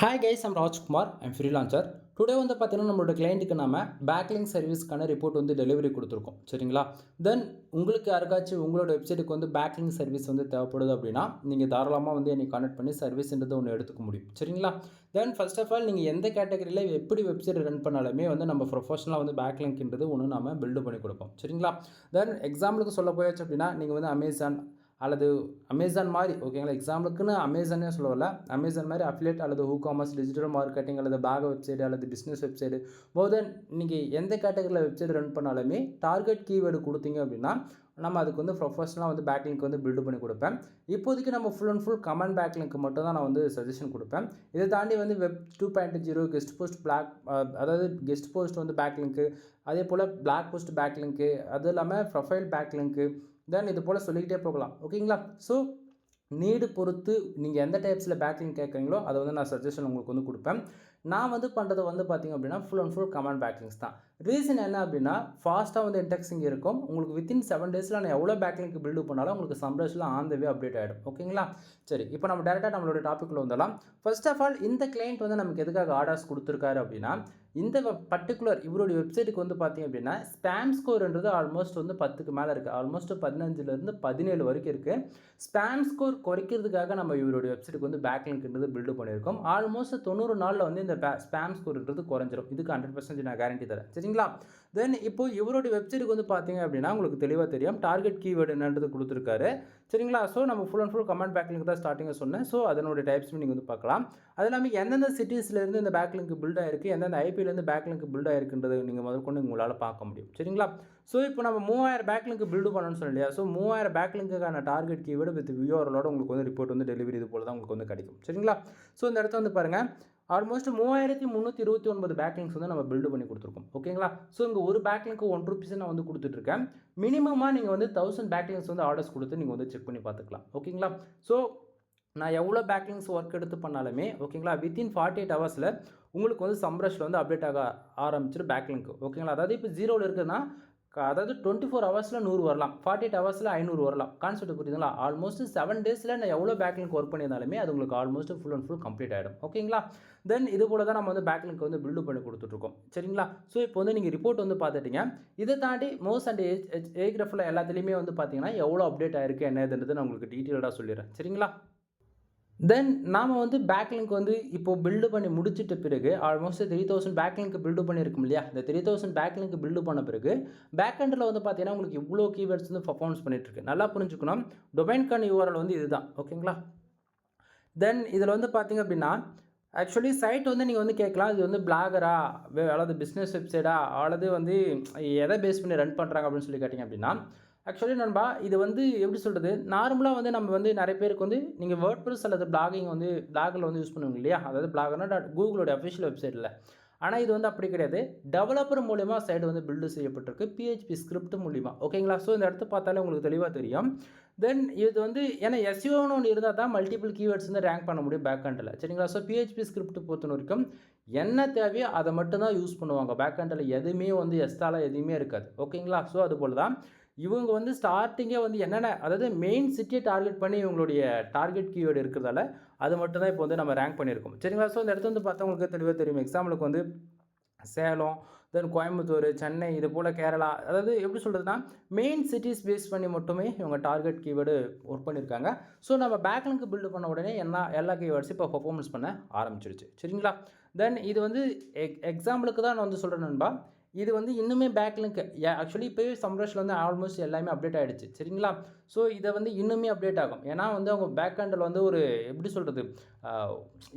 Hi guys, I'm Rajkumar. I'm freelancer. Today வந்து பார்த்தீங்கன்னா, நம்மளோட கிளைண்ட்டுக்கு நம்ம பேக்லிங்க் சர்வீஸ்க்கான ரிப்போர்ட் வந்து டெலிவரி கொடுத்துருக்கோம். சரிங்களா? தென் உங்களுக்கு யாருக்காச்சும் உங்களோட வெப்சைட்டுக்கு வந்து பேக்லிங்க் சர்வீஸ் வந்து தேவைப்படுது அப்படின்னா, நீங்கள் தாராளமாக வந்து என்னை கான்டெக்ட் பண்ணி சர்வீஸ்ன்றது ஒன்று எடுத்துக்க முடியும். சரிங்களா? தென் ஃபர்ஸ்ட் ஆஃப் ஆல் நீங்கள் எந்த கேட்டகரியில் எப்படி வெப்சைட் ரன் பண்ணாலுமே வந்து நம்ம ப்ரொஃபஷனலாக வந்து பேக்லிங்க்ன்றது ஒன்று நம்ம பில்டு பண்ணி கொடுப்போம். சரிங்களா? தென் எக்ஸாம்பிளுக்கு சொல்ல போயாச்சு அப்படின்னா, நீங்கள் வந்து அமேசான் அல்லது அமேசான் மாதிரி ஓகேங்களா, எக்ஸாம்பிளுக்குன்னு அமேசானே சொல்ல வரல. அமேசான் மாதிரி அஃபிலியேட் அல்லது காமர்ஸ், டிஜிட்டல் மார்க்கெட்டிங் அல்லது பேக் வெப்சைட் அல்லது பிஸ்னஸ் வெப்சைட் மோர் தென் நீங்கள் எந்த கேட்டகரியில் வெப்சைட் ரன் பண்ணாலுமே டார்கெட் கீவேர்டு கொடுத்தீங்க அப்படின்னா நம்ம அதுக்கு வந்து ப்ரொஃபஷனலாக வந்து பேக்லிங்க் வந்து பில்டு பண்ணி கொடுப்பேன். இப்போதைக்கு நம்ம ஃபுல் அண்ட் ஃபுல் கமெண்ட் பேக்லிங்க்கு மட்டும் தான் நான் வந்து சஜஷன் கொடுப்பேன். இதை தாண்டி வந்து வெப் 2.0 கெஸ்ட் போஸ்ட் அதாவது கெஸ்ட் போஸ்ட் வந்து பேக்லிங்க்கு, அதே போல் பிளாக் போஸ்ட் பேக்லிங்க்கு, அது இல்லாமல் ப்ரொஃபைல் பேக்லிங்க்கு, தென் இது போல் சொல்லிக்கிட்டே போகலாம். ஓகேங்களா? ஸோ நீடு பொறுத்து நீங்கள் எந்த டைப்ஸில் பேக்லிங்க் கேட்குறீங்களோ அதை வந்து நான் சஜஷன் உங்களுக்கு வந்து கொடுப்பேன். நான் வந்து பண்ணுறது வந்து பார்த்திங்க அப்படின்னா ஃபுல் அண்ட் ஃபுல் கமெண்ட் பேக்லிங்ஸ் தான். ரீசன் என்ன அப்படின்னா ஃபாஸ்ட்டாக வந்து இன்டெக்ஸிங் இருக்கும். உங்களுக்கு வித்தின் 7 டேஸில் நான் எவ்வளோ பேக்லிங்க் பில்டு பண்ணாலும் உங்களுக்கு சம்ரேஷில் ஆன் த வே அப்டேட் ஆகிடும். ஓகேங்களா? சரி, இப்போ நம்ம டேரெக்டாக நம்மளோட டாப்பிக்கில் வந்துடலாம். ஃபர்ஸ்ட் ஆஃப் ஆல் இந்த கிளைண்ட் வந்து நமக்கு எதுக்காக ஆர்டர்ஸ் கொடுத்துருக்காரு அப்படின்னா, இந்த பர்டிகுலர் இவருடைய வெப்சைட்டுக்கு வந்து பார்த்திங்க அப்படின்னா ஸ்பேம் ஸ்கோர்ன்றது ஆல்மோஸ்ட் வந்து 10க்கு மேலே இருக்குது. ஆல்மோஸ்ட் 15லேருந்து 17 வரைக்கும் இருக்குது. ஸ்பேம் ஸ்கோர் குறைக்கிறதுக்காக நம்ம இவருடைய வெப்சைட்டுக்கு வந்து பேக்லிங்க்ன்றது பில்டு பண்ணியிருக்கோம். ஆல்மோஸ்ட் 90 நாளில் வந்து இந்த ஸ்பேம் ஸ்கோர்ன்றது குறைஞ்சிரும். இதுக்கு 100% நான் கேரண்டி தரேன். சரிங்களா? தென் இப்போ இவருடைய வெப்சைட்டுக்கு வந்து பார்த்தீங்க அப்படின்னா உங்களுக்கு தெளிவாக தெரியும் டார்கெட் கீவேர்டு என்னன்றது கொடுத்துருக்காரு. சரிங்களா? ஸோ நம்ம full and full comment backlink தான் ஸ்டார்டிங்காக சொன்னேன். ஸோ அதனுடைய டைப்ஸும் நீங்கள் வந்து பார்க்கலாம். அது இல்லாமல் எந்தெந்த சிட்டிஸ்லேருந்து இந்த பேக்லிங்க் பில்ட் ஆயிருக்கு, எந்தெந்த ஐபிலேருந்து பேக்லிங்க் பில்ட் ஆயிருக்குன்றது நீங்கள் முதற்கொண்டு உங்களால் பார்க்க முடியும். சரிங்களா? ஸோ இப்போ நம்ம 3000 பேக்லிங்க் பில்டு பண்ணணும்னு சொன்னோம் இல்லையா? ஸோ 3000 பேக்லிங்க்குக்கான டார்கெட் கீவேர்டு வித் வியூஆர்எலோட உங்களுக்கு வந்து ரிப்போர்ட் வந்து டெலிவரி இது போல தான் உங்களுக்கு வந்து கிடைக்கும். சரிங்களா? ஸோ இந்த இடத்த வந்து பாருங்கள், ஆல்மோஸ்ட் 3329 பேக்லிங்க்ஸ் வந்து நம்ம பில்டு பண்ணி கொடுத்துருக்கோம். ஓகேங்களா? ஸோ இங்கே ஒரு பேக்லிங்க்கு ₹1 நான் வந்து கொடுத்துட்ருக்கேன். மினிமமாக நீங்கள் வந்து 1000 பேக்லிங்க்ஸ் வந்து ஆர்டர்ஸ் கொடுத்து நீங்கள் வந்து செக் பண்ணி பார்த்துக்கலாம். ஓகேங்களா? ஸோ நான் எவ்வளோ பேக்லிங்க்ஸ் ஒர்க் எடுத்து பண்ணாலுமே ஓகேங்களா, வித்தின் 48 ஹவர்ஸில் உங்களுக்கு வந்து சம்ரஷில் வந்து அப்டேட் ஆக ஆரம்பிச்சிடும் பேக்லிங்க். ஓகேங்களா? அதாவது இப்போ 0ல் இருக்குதுன்னா அதாவது 24 ஹவர்ஸில் 100 வரலாம், 48 ஹவர்ஸில் 500 வரலாம். கான்செப்ட் புரியுதுங்களா? ஆல்மோஸ்ட் 7 டேஸில் நான் எவ்வளோ பேக்லிங்க் ஒர்க் பண்ணியிருந்தாலுமே அது உங்களுக்கு almost full and full complete ஆகிடும். ஓகேங்களா? தென் இது போல தான் நம்ம வந்து பேக்லிங்க் வந்து பில்டு பண்ணி கொடுத்துட்ருக்கோம். சரிங்களா? ஸோ இப்போ வந்து நீங்கள் ரிப்போர்ட் வந்து பார்த்துட்டீங்க. இதை தாண்டி மோஸ் அண்ட் ஏகிராஃபில் எல்லாத்துலேயுமே வந்து பார்த்தீங்கன்னா எவ்வளோ அப்டேட் ஆயிருக்கு என்னதுன்றது நான் உங்களுக்கு டீட்டெயில்டாக சொல்லிடுறேன். சரிங்களா? தென் நாம் வந்து பேக்லிங்க் வந்து இப்போ பில்டு பண்ணி முடிச்சிட்ட பிறகு ஆல்மோஸ்ட் 3000 பேக்லிங்க் பில்டு பண்ணியிருக்கும் இல்லையா? இந்த 3000 பேக்லிங்க் பில்டு பண்ண பிறகு பேக் எண்டில் வந்து பார்த்தீங்கன்னா உங்களுக்கு இவ்வளோ கீவேர்ட்ஸ் வந்து பர்ஃபார்மன்ஸ் பண்ணிட்டுருக்கு. நல்லா புரிஞ்சுக்கணும். டொமைன்கான யூஆர்எல் வந்து இதுதான். ஓகேங்களா? தென் இதில் வந்து பார்த்தீங்க அப்படின்னா ஆக்சுவலி சைட் வந்து நீங்கள் வந்து கேட்கலாம், இது வந்து பிளாகரா அல்லது பிஸ்னஸ் வெப்சைட்டா அல்லது வந்து எதை பேஸ் பண்ணி ரன் பண்ணுறாங்க அப்படின்னு சொல்லி கேட்டிங்க அப்படின்னா, ஆக்சுவலி நண்பா இது வந்து எப்படி சொல்கிறது, நார்மலாக வந்து நம்ம வந்து நிறைய பேருக்கு வந்து நீங்கள் வேர்ட்பிரஸ் அல்லது பிளாகிங் வந்து பிளாகில் வந்து யூஸ் பண்ணுவீங்க இல்லையா? அதாவது பிளாகர்னா கூகுளோட அஃபிஷியல் வெப்சைட்டில். ஆனால் இது வந்து அப்படி கிடையாது. டெவலப்பர் மூலிமா சைடு வந்து பில்டு செய்யப்பட்டிருக்கு பிஹெச்பி ஸ்கிரிப்ட் மூலிமா. ஓகேங்களா? ஸோ இந்த இடத்த பார்த்தாலே உங்களுக்கு தெளிவாக தெரியும். தென் இது வந்து ஏன்னா எஸ்இஓன்னு ஒன்று இருந்தால் தான் மல்டிபிள் கீவேர்ட்ஸ் வந்து ரேங்க் பண்ண முடியும் பேக் எண்டில். சரிங்களா? ஸோ பிஹெச்பி ஸ்கிரிப்ட் பொறுத்த வரைக்கும் என்ன தேவையோ அதை மட்டும் தான் யூஸ் பண்ணுவாங்க. பேக் எண்டில் எதுவுமே வந்து எக்ஸ்ட்ராலாம் எதுவுமே இருக்காது. ஓகேங்களா? ஸோ அது போல் தான் இவங்க வந்து ஸ்டார்டிங்கே வந்து என்னென்ன அதாவது மெயின் சிட்டியை டார்கெட் பண்ணி இவங்களுடைய டார்கெட் கீவேர்டு இருக்கிறதால அது மட்டும் தான் இப்போ வந்து நம்ம ரேங்க் பண்ணியிருக்கோம். சரிங்களா? ஸோ இந்த இடத்துல வந்து பார்த்தவங்களுக்கு தெளிவாக தெரியும். எக்ஸாம்பிளுக்கு வந்து சேலம், தென் கோயம்புத்தூர், சென்னை, இது போல் கேரளா, அதாவது எப்படி சொல்கிறதுனா மெயின் சிட்டிஸ் பேஸ் பண்ணி மட்டுமே இவங்க டார்கெட் கீவேர்டு ஒர்க் பண்ணியிருக்காங்க. ஸோ நம்ம பேக்லிங்க் பில்டு பண்ண உடனே எல்லா கீவேர்ட்ஸும் இப்போ பர்ஃபார்மன்ஸ் பண்ண ஆரம்பிச்சிருச்சு. சரிங்களா? தென் இது வந்து எக்ஸாம்பிளுக்கு தான் நான் வந்து சொல்கிறேன் நண்பா. இது வந்து இன்னுமே பேக்லிங்க் ஆக்சுவலி இப்போவே சம்ரஷில் வந்து ஆல்மோஸ்ட் எல்லாமே அப்டேட் ஆகிடுச்சு. சரிங்களா? ஸோ இதை வந்து இன்னுமே அப்டேட் ஆகும். ஏன்னா வந்து அவங்க பேக் எண்டில் வந்து ஒரு எப்படி சொல்கிறது,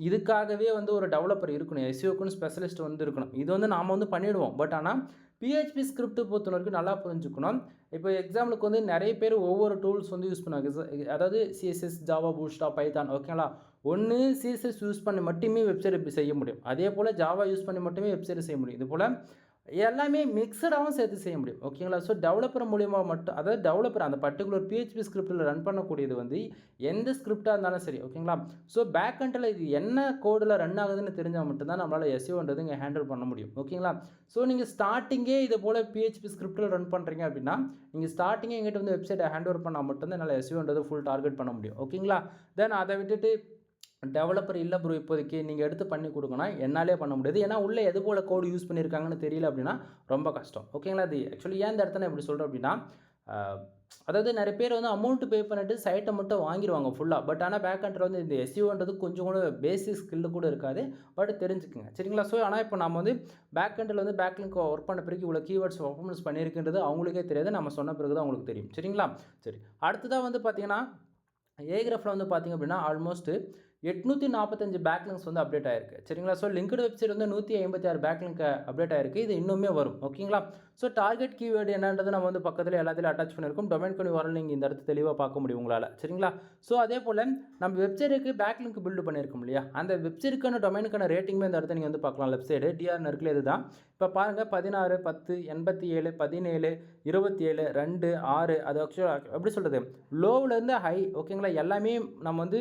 இதுக்காகவே வந்து ஒரு டெவலப்பர் இருக்கணும், எஸ்இஓக்குன்னு ஸ்பெஷலிஸ்ட் வந்து இருக்கணும். இது வந்து நாம் வந்து பண்ணிவிடுவோம். பட் ஆனால் பிஹெச்பி ஸ்கிரிப்ட் பொறுத்த வரைக்கும் நல்லா புரிஞ்சுக்கணும். இப்போ எக்ஸாம்பிளுக்கு வந்து நிறைய பேர் ஒவ்வொரு டூல்ஸ் வந்து யூஸ் பண்ணுவாங்க. அதாவது சிஎஸ்எஸ், ஜாவா, பூட்ஸ்ட்ராப், பைத்தான். ஓகேங்களா? ஒன்று சிஎஸ்எஸ் யூஸ் பண்ணி மட்டுமே வெப்சைட் செய்ய முடியும். அதே போல் ஜாவா யூஸ் பண்ணி மட்டுமே வெப்சைட் செய்ய முடியும். இது போல் எல்லாமே மிக்சடாகவும் சேர்த்து செய்ய முடியும். ஓகேங்களா? ஸோ டெவலப்பர் மூலிமா மட்டும், அதாவது டெவலப்பர் அந்த பர்டிகுலர் பிஹெச்பி ஸ்கிரிப்டில் ரன் பண்ணக்கூடியது வந்து எந்த ஸ்கிரிப்டாக இருந்தாலும் சரி. ஓகேங்களா? ஸோ பேக் எண்டில் இது என்ன கோடில் ரன் ஆகுதுன்னு தெரிஞ்சால் மட்டும்தான் நம்மளால் எஸ்இஓன்றது இங்கே ஹேண்டில் பண்ண முடியும். ஓகேங்களா? ஸோ நீங்கள் ஸ்டார்டிங்கே இது போல் பிஹெச்பி ஸ்கிரிப்டில் ரன் பண்ணுறீங்க அப்படின்னா நீங்கள் ஸ்டார்டிங்கே எங்கிட்ட வந்து வெப்சைட்டை ஹேண்ட் ஓவர் பண்ணால் மட்டும்தான் என்னால் எஸ்இஓன்றது ஃபுல் டார்கெட் பண்ண முடியும். ஓகேங்களா? தென் அதை விட்டுட்டு டெவலப்பர் இல்லை ப்ரோ இப்போதைக்கு நீங்கள் எடுத்து பண்ணி கொடுங்கன்னா என்னாலே பண்ண முடியாது. ஏன்னா உள்ளே எது போல் கோடு யூஸ் பண்ணியிருக்காங்கன்னு தெரியல அப்படின்னா ரொம்ப கஷ்டம். ஓகேங்களா? அது ஆக்சுவலி ஏன் இந்த இடத்துல நான் இப்படி சொல்கிறேன் அப்படின்னா, அதாவது நிறைய பேர் வந்து அமௌண்ட் பே பண்ணிட்டு சைட்டை மட்டும் வாங்கிடுவாங்க ஃபுல்லாக. பட் ஆனால் பேக் எண்டில் வந்து இந்த எஸ்இஓன்றது கொஞ்சம் கூட பேசிக் ஸ்கில்லு கூட இருக்காது. பட் தெரிஞ்சுக்குங்க சரிங்களா? ஸோ ஆனால் இப்போ நம்ம வந்து பேக் எண்டில் வந்து பேக் லிங்க் ஒர்க் பண்ண பிறகு இவ்வளோ கீவேர்ட்ஸ் பர்ஃபார்மன்ஸ் பண்ணியிருக்கின்றது அவங்களுக்கே தெரியாது. நம்ம சொன்ன பிறகு தான் அவங்களுக்கு தெரியும் சரிங்களா? சரி, அடுத்ததாக வந்து பார்த்தீங்கன்னா ஏகிராஃபில் வந்து பார்த்திங்க அப்படின்னா ஆல்மோஸ்ட் 845 பேக்லிங்ஸ் வந்து அப்டேட் ஆயிருக்கு சரிங்களா? ஸோ லிங்க்டு வெப்சைட் வந்து 156 பேக்லிங்க் அப்டேட் ஆயிருக்கு. இது இன்னுமே வரும் ஓகேங்களா? ஸோ டார்கெட் கீவேர்டு என்னன்றது நம்ம வந்து பக்கத்தில் எல்லாத்தையும் அட்டாச் பண்ணியிருக்கோம். டொமைன் கனி வரல நீங்கள் இந்த இடத்து தெளிவாக பார்க்க முடியும் உங்களால் சரிங்களா? ஸோ அதே போல் நம்ம வெப்சைட்டுக்கு பேக்லிங்க் பில்டு பண்ணியிருக்கோம் இல்லையா, அந்த வெப்சைட்டுக்கான டொமைனுக்கான ரேட்டிங்குமே இந்த இடத்த நீங்கள் வந்து பார்க்கலாம். லெஃப்ட் சைடு டிஆர் இருக்குல்ல, இதுதான். இப்போ பாருங்கள் 16, 10, 87, 17, 27, 2, 6. அது ஆக்சுவலாக எப்படி சொல்கிறது, லோவிலேருந்து ஹை ஓகேங்களா? எல்லாமே நம்ம வந்து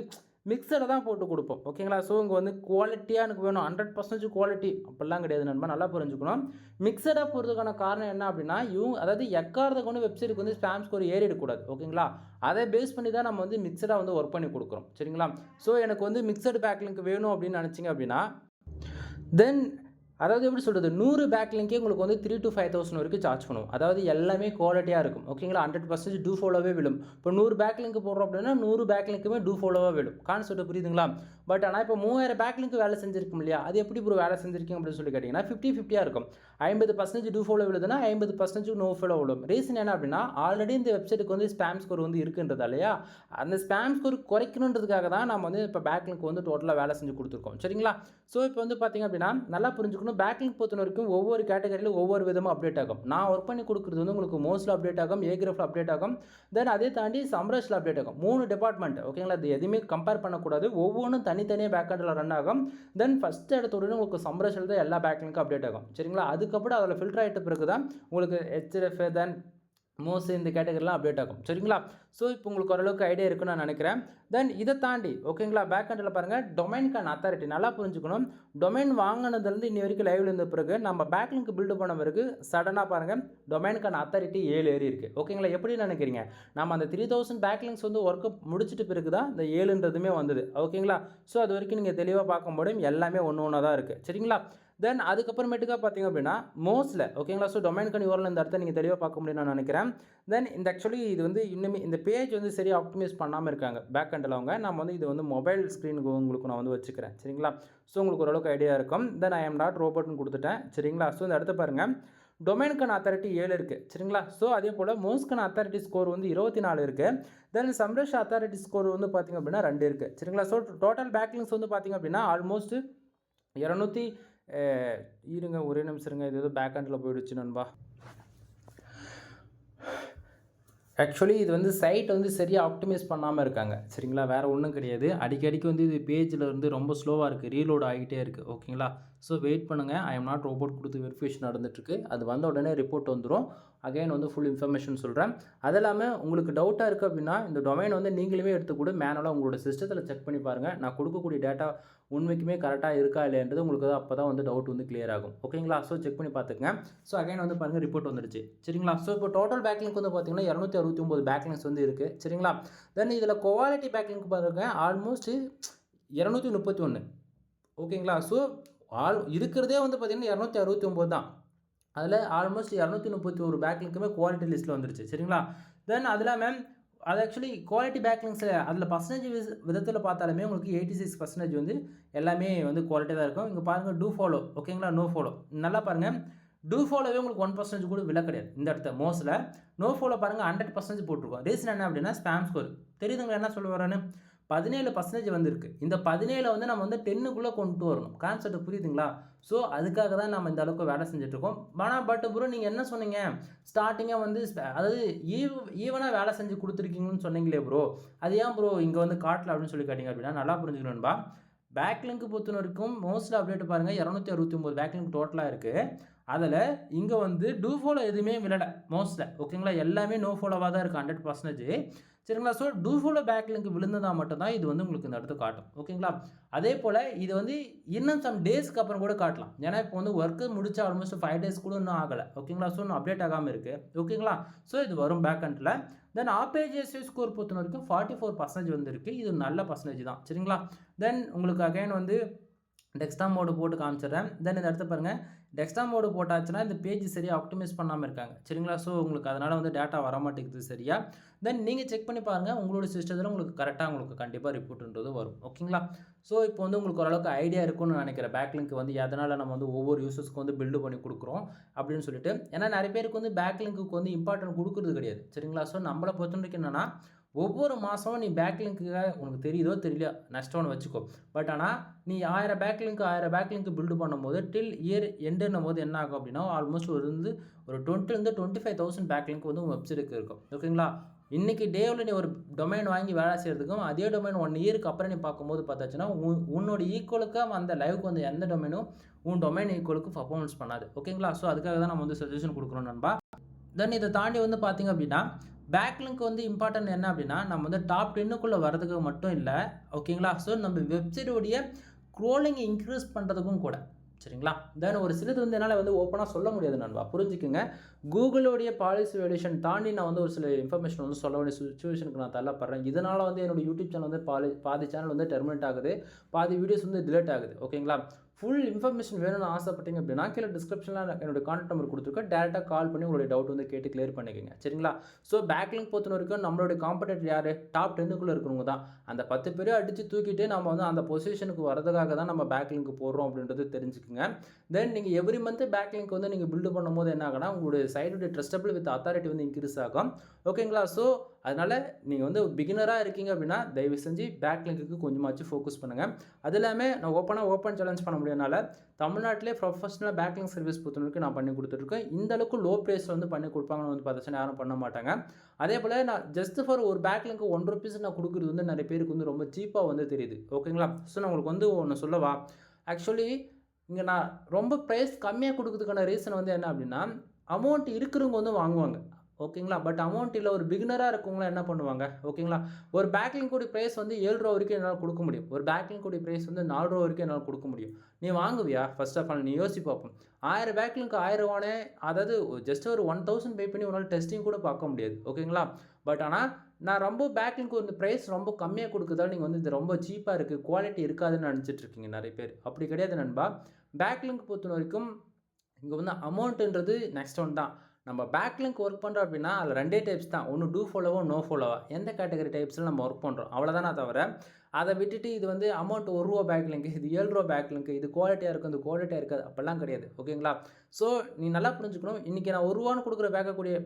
மிக்சரை தான் போட்டு கொடுப்போம் ஓகேங்களா? ஸோ இங்கே வந்து குவாலிட்டியாக எனக்கு வேணும் 100% குவாலிட்டி அப்படிலாம் கிடையாது நண்பா, நல்லா புரிஞ்சுக்கணும். மிக்சடாக போகிறதுக்கான காரணம் என்ன அப்படின்னா, அதாவது எக்காரத்தை கொண்டு வெப்சைட்டுக்கு வந்து ஸ்பாம் ஸ்கோர் ஏறிடக்கூடாது ஓகேங்களா? அதை பேஸ் பண்ணி தான் நம்ம வந்து மிக்சடாக வந்து ஒர்க் பண்ணி கொடுக்குறோம் சரிங்களா? ஸோ எனக்கு வந்து மிக்சடு பேக்லிங்க் வேணும் அப்படின்னு நினச்சிங்க அப்படின்னா தென் அதாவது எப்படி சொல்கிறது, 100 பேக்லிங்கே உங்களுக்கு வந்து 3,000 to 5,000 வரைக்கும் சார்ஜ் பண்ணுவோம். அதாவது எல்லாமே குவாலிட்டியாக இருக்கும் ஓகேங்களா? 100% டூ ஃபாலோவே விழும். இப்போ 100 பேக்லிங்க் போடுறோம் அப்படின்னா 100 பேக்லிங்க்குமே டூ ஃபாலோவாக விழும். கான்செப்ட் புரியுதுங்களா? பட் ஆனால் இப்போ 3000 பேக்லிங்க் வேலை செஞ்சிருக்கும் இல்லையா, அது எப்படி ப்ரோ வேலை செஞ்சிருக்கீங்க அப்படின்னு சொல்லி கேட்டிங்கன்னா 50-50 இருக்கும். 50% டூ ஃபாலோ விழுதுன்னா 50% நோ ஃபாலோ விழும். ரீசன் என்ன அப்படின்னா, ஆல்ரெடி இந்த வெப்சைட்டுக்கு வந்து ஸ்பாம் ஸ்கோர் வந்து இருக்குன்றதாலையா, அந்த ஸ்பாம் ஸ்கோர் குறைக்கணுன்றதுக்காக தான் நம்ம வந்து இப்போ பேக்லிங்க் வந்து டோட்டலாக வேலை செஞ்சு கொடுத்துருக்கோம் சரிங்களா? ஸோ இப்போ வந்து பார்த்திங்க அப்படின்னா நல்லா புரிஞ்சுக்கணும். பேக்லிங்க் பொறுத்த வரைக்கும் ஒவ்வொரு கேட்டகரியில் ஒவ்வொரு விதமாக அப்டேட் ஆகும். நான் ஒர்க் பண்ணி கொடுக்குறது வந்து உங்களுக்கு மோஸ்ட்டில் அப்டேட் ஆகும், ஏகிராஃபில் அப்டேட் ஆகும், தென் அதே தாண்டி சம்ரஷில் அப்டேட் ஆகும். 3 டிபார்ட்மெண்ட் ஓகேங்களா? அது எதுவுமே கம்பேர் பண்ணக்கூடாது. ஒவ்வொன்றும் தனித்தனியாக பேக் எண்டில் ரன் ஆகும். தென் ஃபஸ்ட் இடத்தோட உங்களுக்கு சம்ரஷில் தான் எல்லா பேக்லிங்க்கும் அப்டேட் ஆகும் சரிங்களா? அதுக்கப்புறம் அதில் ஃபில்டர் ஆகிட்ட பிறகு தான் உங்களுக்கு ஹெச்எஃப் தென் மோஸ்ட் இந்த கேட்டகரிலாம் அப்டேட் ஆகும் சரிங்களா? ஸோ இப்போ உங்களுக்கு ஓரளவுக்கு ஐடியா இருக்குன்னு நான் நினைக்கிறேன். தென் இதை தாண்டி ஓகேங்களா, பேக் எண்டில் பாருங்கள் டொமைனுக்கான அத்தாரிட்டி நல்லா புரிஞ்சுக்கணும். டொமைன் வாங்கினதுலேருந்து இன்னி வரைக்கும் லைவ்ல இருந்த பிறகு நம்ம பேக்லிங்க் பில்டு பண்ண பிறகு சடனாக பாருங்கள் டொமைனுக்கான அத்தாரிட்டி 7 ஏறி இருக்குது ஓகேங்களா? எப்படி நினைக்கிறீங்க, நம்ம அந்த 3000 பேக்லிங்ஸ் வந்து ஒர்க்கு முடிச்சிட்டு பிறகு தான் இந்த 7ன்றதுமே வந்தது ஓகேங்களா? ஸோ அது வரைக்கும் நீங்கள் தெளிவாக பார்க்க முடியும், எல்லாமே ஒன்று ஒன்றா தான் இருக்குது சரிங்களா? தென் அதுக்கப்புறமேட்டுக்காக பார்த்தீங்க அப்படின்னா மோஸ்ட்டில் ஓகேங்களா? ஸோ டொமைன் கனி வரல இந்த இடத்த நீங்கள் தெளிவாக பார்க்க முடியும் நான் நினைக்கிறேன். தென் இந்த ஆக்சுவலி இது வந்து இன்னுமே இந்த பேஜ் வந்து சரியாக ஆப்டிமைஸ் பண்ணாமல் இருக்காங்க பேக் எண்டில் அவங்க. நம்ம வந்து இது வந்து மொபைல் ஸ்க்ரீனுக்கு உங்களுக்கு நான் வந்து வச்சுக்கிறேன் சரிங்களா? ஸோ உங்களுக்கு ஓரளவுக்கு ஐடியா இருக்கும். தென் ஐ எம் நாட் ரோபோட்னு கொடுத்துட்டேன் சரிங்களா? ஸோ இந்த இடத்த பாருங்கள் டொமைனுக்கான அத்தாரிட்டி 7 இருக்குது சரிங்களா? ஸோ அதே போல் மோஸ்ட்க்கான அத்தாரிட்டி ஸ்கோர் வந்து 24 இருக்குது. தென் சம்ரஷ் அத்தாரிட்டி ஸ்கோர் வந்து பார்த்திங்க அப்படின்னா 2 இருக்குது சரிங்களா? ஸோ டோட்டல் பேக்லிங்ஸ் வந்து பார்த்திங்க அப்படின்னா ஆல்மோஸ்ட் 200 இருங்க ஒரே நிமிஷம் இருங்க, இது ஏதோ பேக் எண்டில் போயிடுச்சு நண்பா. ஆக்சுவலி இது வந்து சைட் வந்து சரியாக ஆப்டிமைஸ் பண்ணாமல் இருக்காங்க சரிங்களா? வேறு ஒன்றும் கிடையாது. அடிக்கடிக்கு வந்து இது பேஜில் வந்து ரொம்ப ஸ்லோவாக இருக்குது, ரீலோட் ஆகிட்டே இருக்குது ஓகேங்களா? ஸோ வெயிட் பண்ணுங்கள், ஐ எம் நாட் ரோபோட் கொடுத்து வெரிஃபிகேஷன் நடந்துட்டுருக்கு. அது வந்த உடனே ரிப்போர்ட் வந்துடும். அகைன் வந்து ஃபுல் இன்ஃபர்மேஷன் சொல்கிறேன். அது இல்லாமல் உங்களுக்கு டவுட்டாக இருக்குது அப்படின்னா இந்த டொமைன் வந்து நீங்களுமே எடுத்துக்கூட மேனுவலாக உங்களோட சிஸ்டத்தில் செக் பண்ணி பாருங்கள். நான் கொடுக்கக்கூடிய டேட்டா உண்மைக்குமே கரெக்டாக இருக்கா இல்லைன்றது உங்களுக்கு அப்போ தான் வந்து டவுட் வந்து கிளியர் ஆகும் ஓகேங்களா? ஸோ செக் பண்ணி பார்த்துக்கங்க. ஸோ அகைன் வந்து பாருங்கள் ரிப்போர்ட் வந்துடுச்சு சரிங்களா? ஸோ இப்போ டோட்டல் பேக்லிங்க் வந்து பார்த்தீங்கன்னா 269 பேக்லிங்ஸ் வந்து இருக்குது சரிங்களா? தென் இதில் குவாலிட்டி பேக்லிங்க் பாருங்கள் ஆல்மோஸ்ட் 231 ஓகேங்களா? ஸோ இருக்கிறதே வந்து பார்த்திங்கன்னா 269 தான். அதில் ஆல்மோஸ்ட் 231 பேக்லிங்க்குமே குவாலிட்டி லிஸ்ட்டில் வந்துருச்சு சரிங்களா? தென் அது இல்லாமல் அது ஆக்சுவலி குவாலிட்டி பேக்லிங்ஸில் அதில் பர்சன்டேஜ் விதத்தில் பார்த்தாலுமே உங்களுக்கு 86% வந்து எல்லாமே வந்து குவாலிட்டி தான் இருக்கும். இங்கே பாருங்கள் டூ ஃபாலோ ஓகேங்களா, நோ ஃபாலோ நல்லா பாருங்கள். டூ ஃபாலோவே உங்களுக்கு 1% கூட விலை கிடையாது இந்த இடத்த. மோஸ்ட்டில் நோ ஃபாலோ பாருங்கள் 100% போட்டிருக்கோம். ரீசன் என்ன அப்படின்னா ஸ்பாம் ஸ்கோர் தெரியுதுங்களா என்ன சொல்ல வரேன்னு. 17% வந்திருக்கு. இந்த 17 வந்து நம்ம வந்து 10க்குள்ளே கொண்டு வரணும். கான்செப்ட் புரியுதுங்களா? ஸோ அதுக்காக தான் நம்ம இந்த அளவுக்கு வேலை செஞ்சுட்ருக்கோம். ஆனால் பட் ப்ரோ நீங்கள் என்ன சொன்னீங்க ஸ்டார்டிங்காக வந்து அதாவது ஈவனாக வேலை செஞ்சு கொடுத்துருக்கீங்கன்னு சொன்னீங்களே ப்ரோ, அது ஏன் ப்ரோ இங்கே வந்து காட்டல அப்படின்னு சொல்லி கேட்டிங்க அப்படின்னா நல்லா புரிஞ்சுக்கணும்பா. பேக்லிங்க் பொறுத்த வரைக்கும் மோஸ்ட்லி அப்டேட் பாருங்கள் 269 பேக்லிங்க் டோட்டலாக இருக்குது. அதில் இங்கே வந்து டூ ஃபாலோ எதுவுமே விளையாட மோஸ்ட்டில் ஓகேங்களா, எல்லாமே நோ ஃபாலோவாக தான் இருக்குது 100% சரிங்களா? ஸோ டூ ஃபாலோ பேக்லிங்க் விழுந்ததாக மட்டும்தான் இது வந்து உங்களுக்கு இந்த இடத்து காட்டும் ஓகேங்களா? அதே போல் இது வந்து இன்னும் சம் டேஸ்க்கு அப்புறம் கூட காட்டலாம். ஏன்னா இப்போ வந்து ஒர்க்கு முடிச்சா ஆல்மோஸ்ட் 5 days கூட இன்னும் ஆகலை ஓகேங்களா? ஸோ இன்னும் அப்டேட் ஆகாமல் இருக்குது ஓகேங்களா? ஸோ இது வரும் பேக் எண்டில். தென் ஆர்பிஜிஎஸ்சி ஸ்கோர் பொறுத்த வரைக்கும் 44% வந்துருக்கு. இது நல்ல பர்சன்டேஜ் தான் சரிங்களா. தென் உங்களுக்கு அகைன் வந்து டெக்ஸ்டாம் மோடு போட்டு காமிச்சிடுறேன். தென் இந்த இடத்த பாருங்கள், டெக்ஸ்டாம் மோடு போட்டாச்சுன்னா இந்த பேஜ் சரியாக ஆப்டிமைஸ் பண்ணாமல் இருக்காங்க சரிங்களா. ஸோ உங்களுக்கு அதனால் வந்து டேட்டா வர மாட்டேங்குது சரியா. தென் நீங்கள் செக் பண்ணி பாருங்கள், உங்களோட சிஸ்டத்தில் உங்களுக்கு கரெக்டாக உங்களுக்கு கண்டிப்பாக ரிப்போர்ட்ன்றது வரும் ஓகேங்களா. ஸோ இப்போ வந்து உங்களுக்கு ஓரளவுக்கு ஐடியா இருக்கும்னு நினைக்கிறேன் பேக்லிங்க் வந்து எதனால் நம்ம வந்து ஒவ்வொரு யூசர்ஸ்க்கு வந்து பில்டு பண்ணி கொடுக்குறோம் அப்படின்னு சொல்லிட்டு. ஏன்னா நிறைய பேருக்கு வந்து பேக்லிங்க்கு வந்து இம்பார்ட்டன்ட் கொடுக்குறது கிடையாது சரிங்களா. ஸோ நம்மளை பொறுத்த வரைக்கும் என்னென்னா, ஒவ்வொரு மாதமும் நீ பேக்லிங்க்குக்காக உனக்கு தெரியுதோ தெரியலையோ நஷ்டம்னு வச்சுக்கோ. பட் ஆனால் நீ 1000 பேக்லிங்க் பில்டு பண்ணும்போது டில் இயர் எண்டுன்னும் போது என்ன ஆகும் அப்படின்னா, ஆல்மோஸ்ட் ஒரு 20,000 25,000 பேக்லிங்க் வந்து உங்கள் வெப்சைட்டுக்கு இருக்கும் ஓகேங்களா. இன்றைக்கி டேவில் நீ ஒரு டொமைன் வாங்கி வேலை செய்கிறதுக்கும் அதே டொமைன் 1 இயருக்கு அப்புறம் நீ பார்க்கும்போது பார்த்தாச்சுன்னா உன்னோட ஈக்குவலுக்காக அந்த லைவுக்கு வந்து எந்த டொமைனும் உன் டொமைன் ஈக்குவலுக்கு பர்ஃபார்மன்ஸ் பண்ணாது ஓகேங்களா. ஸோ அதுக்காக தான் நம்ம வந்து சஜஷன் கொடுக்குறோம் நண்பா. தென் இதை தாண்டி வந்து பார்த்திங்க அப்படின்னா, பேக்லிங்க் வந்து இம்பார்ட்டன்ட் என்ன அப்படின்னா, நம்ம வந்து டாப் 10க்குள்ளே வரதுக்கு மட்டும் இல்லை ஓகேங்களா. ஸோ நம்ம வெப்சைட்டோடைய க்ரோலிங் இன்க்ரீஸ் பண்ணுறதுக்கும் கூட சரிங்களா. தென் ஒரு சிலது வந்து என்னால் வந்து ஓப்பனாக சொல்ல முடியாது நண்பா, புரிஞ்சுக்குங்க. கூகுளோடைய பாலிசி வேல்யூஷன் தாண்டி நான் வந்து ஒரு சில இன்ஃபர்மேஷன் வந்து சொல்ல வேண்டிய சுச்சுவேஷனுக்கு நான் தள்ளப்படுறேன். இதனால் வந்து என்னோடய யூடியூப் சேனல் வந்து பாதி சேனல் வந்து டெர்மினேட் ஆகுது, பாதி வீடியோஸ் வந்து டிலேட் ஆகுது ஓகேங்களா. ஃபுல் இன்ஃபர்மேஷன் வேணும்னு ஆசைப்பட்டீங்க அப்படின்னா கீழே டிஸ்கிரிப்ஷனில் என்னோடய கான்டாக்ட் நம்பர் கொடுத்துருக்கேன். டேரெக்டாக கால் பண்ணி உங்களுடைய டவுட் வந்து கேட்டு கிளியர் பண்ணிக்கோங்க சரிங்களா. ஸோ பேக்லிங்க் பொறுத்த வரைக்கும் நம்மளுடைய காம்படேட்டர் யார், டாப் 10க்குள்ளே இருக்கிறவங்க தான். அந்த 10 பேரும் அடித்து தூக்கிட்டு நம்ம வந்து அந்த பொசிஷனுக்கு வரதுக்காக தான் நம்ம பேக்லிங்க் போடுறோம் அப்படின்றது தெரிஞ்சுக்குங்க. தென் நீங்கள் எவ்ரி மந்த் பேக்லிங்க் வந்து நீங்கள் பில்டு பண்ணும்போது என்ன ஆகுனா, உங்களுடைய சைடுடைய ட்ரஸ்டபிள் வித் அத்தாரிட்டி வந்து இன்க்ரீஸ் ஆகும் ஓகேங்களா. ஸோ அதனால் நீங்கள் வந்து பிகினராக இருக்கீங்க அப்படின்னா தயவு செஞ்சு பேக்லிங்க்கு கொஞ்சமாச்சு ஃபோக்கஸ் பண்ணுங்கள். அது இல்லாமல் நான் ஓப்பன் சேலஞ்ச் பண்ண முடியாதனால தமிழ்நாட்டிலே ப்ரொஃபஷனலாக பேக்லிங் சர்வீஸ் பொறுத்தவரைக்கும் நான் பண்ணி கொடுத்துட்ருக்கேன். இந்த அளவுக்கு லோ ப்ரைஸில் வந்து பண்ணி கொடுப்பாங்கன்னு வந்து பார்த்தாச்சுன்னா யாரும் பண்ண மாட்டாங்க. அதே போல் நான் ஜஸ்ட் ஃபார் ஒரு பேக்லிங்க்கு ₹1 நான் கொடுக்குறது வந்து நிறைய பேருக்கு வந்து ரொம்ப சீப்பாக வந்து தெரியுது ஓகேங்களா. ஸோ நான் உங்களுக்கு வந்து ஒன்று சொல்லவா, ஆக்சுவலி இங்கே நான் ரொம்ப ப்ரைஸ் கம்மியாக கொடுக்குறதுக்கான ரீசன் வந்து என்ன அப்படின்னா, அமௌண்ட் இருக்கிறவங்க வந்து வாங்குவாங்க ஓகேங்களா. பட் அமௌண்ட் இல்லை, ஒரு பிகினராக இருக்கவங்களாம் என்ன பண்ணுவாங்க ஓகேங்களா. ஒரு பேக்லிங்க் கூடிய ப்ரைஸ் வந்து ₹7 வரைக்கும் என்னால் கொடுக்க முடியும். ஒரு பேக்லிங்க் கூடிய ப்ரைஸ் வந்து ₹4 வரைக்கும் என்னால் கொடுக்க முடியும். நீ வாங்குவியா? ஃபர்ஸ்ட் ஆஃப் ஆல் நீ யோசிச்சு பார்ப்போம். 1000 பேக்லிங்க் 1000 அதாவது ஜஸ்ட் ஒரு 1000 பே பண்ணி உன்னால் டெஸ்டிங் கூட பார்க்க முடியாது ஓகேங்களா. பட் ஆனால் நான் ரொம்ப பேக்லிங்க் வந்து ப்ரைஸ் ரொம்ப கம்மியாக கொடுக்குறதால நீங்கள் வந்து இது ரொம்ப சீப்பாக இருக்குது, குவாலிட்டி இருக்காதுன்னு நினச்சிட்டு இருக்கீங்க நிறைய பேர். அப்படி கிடையாது நண்பா. பேக்லிங்க் பொறுத்த வரைக்கும் இங்கே வந்து அமௌண்ட்டுன்றது நெக்ஸ்ட் ஒன் தான். நம்ம பேக்லிங்க் ஒர்க் பண்ணுறோம் அப்படின்னா அதில் 2 டைப்ஸ் தான். ஒன்று டூ ஃபாலோவோ நோ ஃபாலோவா, எந்த கேட்டகரி டைப்ஸில் நம்ம ஒர்க் பண்ணுறோம் அவ்வளோதானே தவிர, அதை விட்டுட்டு இது வந்து அமௌண்ட் ₹1 பேக்லிங்க், இது ₹7 பேக்லிங்க், இது குவாலிட்டியாக இருக்கும், இது குவாலிட்டியாக இருக்காது அப்படிலாம் கிடையாது ஓகேங்களா. ஸோ நீ நல்லா புரிஞ்சுக்கணும். இன்றைக்கி நான் ₹1 கொடுக்குற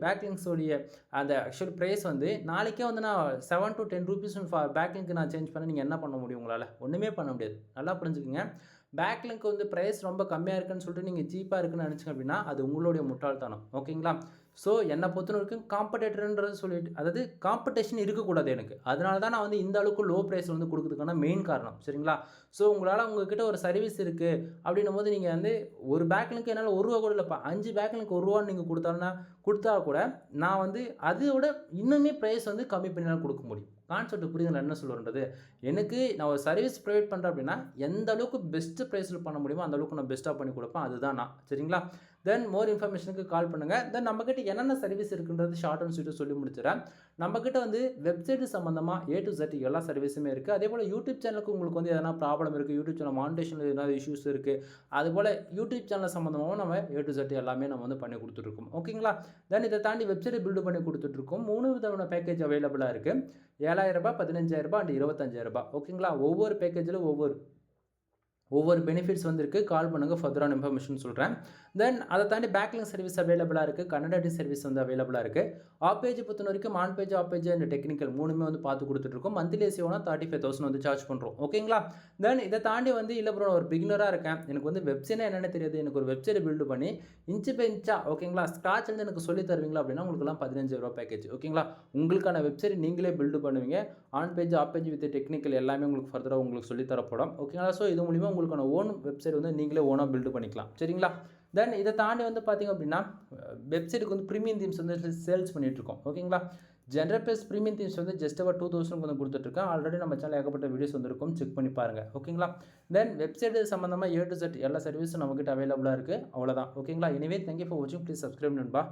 பேக்லிங்ஸோடைய அந்த ஆக்சுவல் ப்ரைஸ் வந்து நாளைக்கே வந்து நான் $7 to $10 பேக்லிங்க் நான் சேஞ்ச் பண்ண நீங்கள் என்ன பண்ண முடியும் உங்களால்? ஒன்றுமே பண்ண முடியாது. நல்லா புரிஞ்சுக்குங்க. பேக்லிங்க் வந்து ப்ரைஸ் ரொம்ப கம்மியாக இருக்குன்னு சொல்லிட்டு நீங்கள் சீப்பாக இருக்குன்னு நினச்சிங்க அப்படின்னா அது உங்களுடைய முட்டாள்தனம் ஓகேங்களா. ஸோ என்னை பொறுத்த வரைக்கும் காம்படேட்டர்ன்றது சொல்லிட்டு, அதாவது காம்படிஷன் இருக்கக்கூடாது எனக்கு. அதனால தான் நான் வந்து இந்த அளவுக்கு லோ ப்ரைஸில் வந்து கொடுக்குறதுக்கான மெயின் காரணம் சரிங்களா. ஸோ உங்களால் உங்ககிட்ட ஒரு சர்வீஸ் இருக்குது அப்படின்னும் போது நீங்கள் வந்து ஒரு பேக்லிங்க்கு என்னால் ₹1 கூட இல்லைப்பா, 5 பேக்லிங்க் ₹1 நீங்கள் கொடுத்தா கூட நான் வந்து அதோட இன்னுமே ப்ரைஸ் வந்து கம்மி பண்ணினால் கொடுக்க முடியும். கான்செப்ட் புரியுது நான் என்ன சொல்லுறது. எனக்கு நான் ஒரு சர்வீஸ் ப்ரொவைட் பண்ணுறேன் அப்படின்னா எந்த அளவுக்கு பெஸ்ட்டு ப்ரைஸில் பண்ண முடியுமோ அந்த அளவுக்கு நான் பெஸ்ட்டாக பண்ணி கொடுப்பேன். அதுதான் நான் சரிங்களா. தென் மோர் இன்ஃபர்மேஷனுக்கு கால் பண்ணுங்கள். தென் நம்மக்கிட்ட என்னென்ன சர்வீஸ் இருக்குன்றது ஷார்ட் அண்ட் ஸ்வீட்டாக சொல்லி முடிச்சிடறேன். நம்மக்கிட்ட வந்து வெப்சைட்டு சம்மந்தமாக A to Z எல்லா சர்வீஸுமே இருக்குது. அதே போல் யூடியூப் சேனலுக்கு உங்களுக்கு வந்து எதனா ப்ராப்ளம் இருக்குது, யூடியூப் சேனல் மானிட்டேஷனில் எதனா இஷ்யூஸ் இருக்குது, அதுபோல் யூடியூப் சேனல் சம்மந்தமாகவும் நம்ம A to Z எல்லாமே நம்ம வந்து பண்ணி கொடுத்துட்ருக்கோம் ஓகேங்களா. தென் இதை தாண்டி வெப்சைட் பில்டு பண்ணி கொடுத்துட்ருக்கோம். 3 விதமான பேக்கேஜ் அவைலபிளாக இருக்குது. ₹7,000 ₹15,000 அண்ட் ₹25,000 ஓகேங்களா. ஒவ்வொரு பேக்கேஜில் ஒவ்வொரு பெனிஃபிட்ஸ் வந்துருக்கு. கால் பண்ணுங்கள், ஃபர்தரான இன்ஃபர்மேஷன் சொல்கிறேன். தென் அதை தாண்டி பேக்லிங்க் சர்வீஸ் அவைலபிளாக இருக்குது, கன்னடாட்டி சர்வீஸ் வந்து அவைலபிளாக இருக்குது. ஆஃப் பேஜ் பொறுத்த வரைக்கும் on page, off page and technical 3மே வந்து பார்த்து கொடுத்துட்ருக்கோம். மந்த்லி சேவனா 35,000 வந்து சார்ஜ் பண்ணுறோம் ஓகேங்களா. தென் இதை தாண்டி வந்து இல்லை ப்ரோ ஒரு பிகினராக இருக்கேன், எனக்கு வந்து வெப்சைட்னா என்னென்ன தெரியாது, எனக்கு ஒரு வெப்சைட் பில்டு பண்ணி இன்ச்சு பை இன்ச்சா ஓகேங்களா ஸ்க்ராட்ச் வந்து எனக்கு சொல்லி தருவீங்களா அப்படின்னா உங்களுக்குலாம் ₹15,000 பேக்கேஜ் ஓகேங்களா. உங்களுக்கான வெப்சைட் நீங்களே பில்டு பண்ணுவீங்க. On page, off page with technical எல்லாமே உங்களுக்கு ஃபர்தராக உங்களுக்கு சொல்லித்தரப்படும் ஓகேங்களா. ஸோ இது மூலிமா உங்களுக்கான ஓன் வெப்சைட் வந்து நீங்களே ஓனாக பில்டு பண்ணிக்கலாம் சரிங்களா. தென் இதை தாண்டி வந்து பார்த்திங்க அப்படின்னா வெப்சைட்டுக்கு வந்து ப்ரீமியம் தீம்ஸ் வந்து சேல்ஸ் பண்ணிகிட்ருக்கோம் ஓகேங்களா. ஜென்ரல் பேஸ் ப்ரீமியம் தீம்ஸ் வந்து ஜஸ்ட் ஒரு 2,000 வந்து கொடுத்துட்ருக்கேன். ஆல்ரெடி நம்ம சேனல் ஏகப்பட்ட வீடியோஸ் வந்துருக்கும், செக் பண்ணி பாருங்கள் ஓகேங்களா. தென் வெப்சைட்டு சம்மந்தமாக A to Z எல்லா சர்வீஸும் நம்மக்கிட்ட அவைலபிளாக இருக்குது. அவ்வளோதான் ஓகேங்களா. எனிவே தேங்க்யூ ஃபார் வாட்சிங். ப்ளீஸ் சப்ஸ்கிரைப் நண்பா.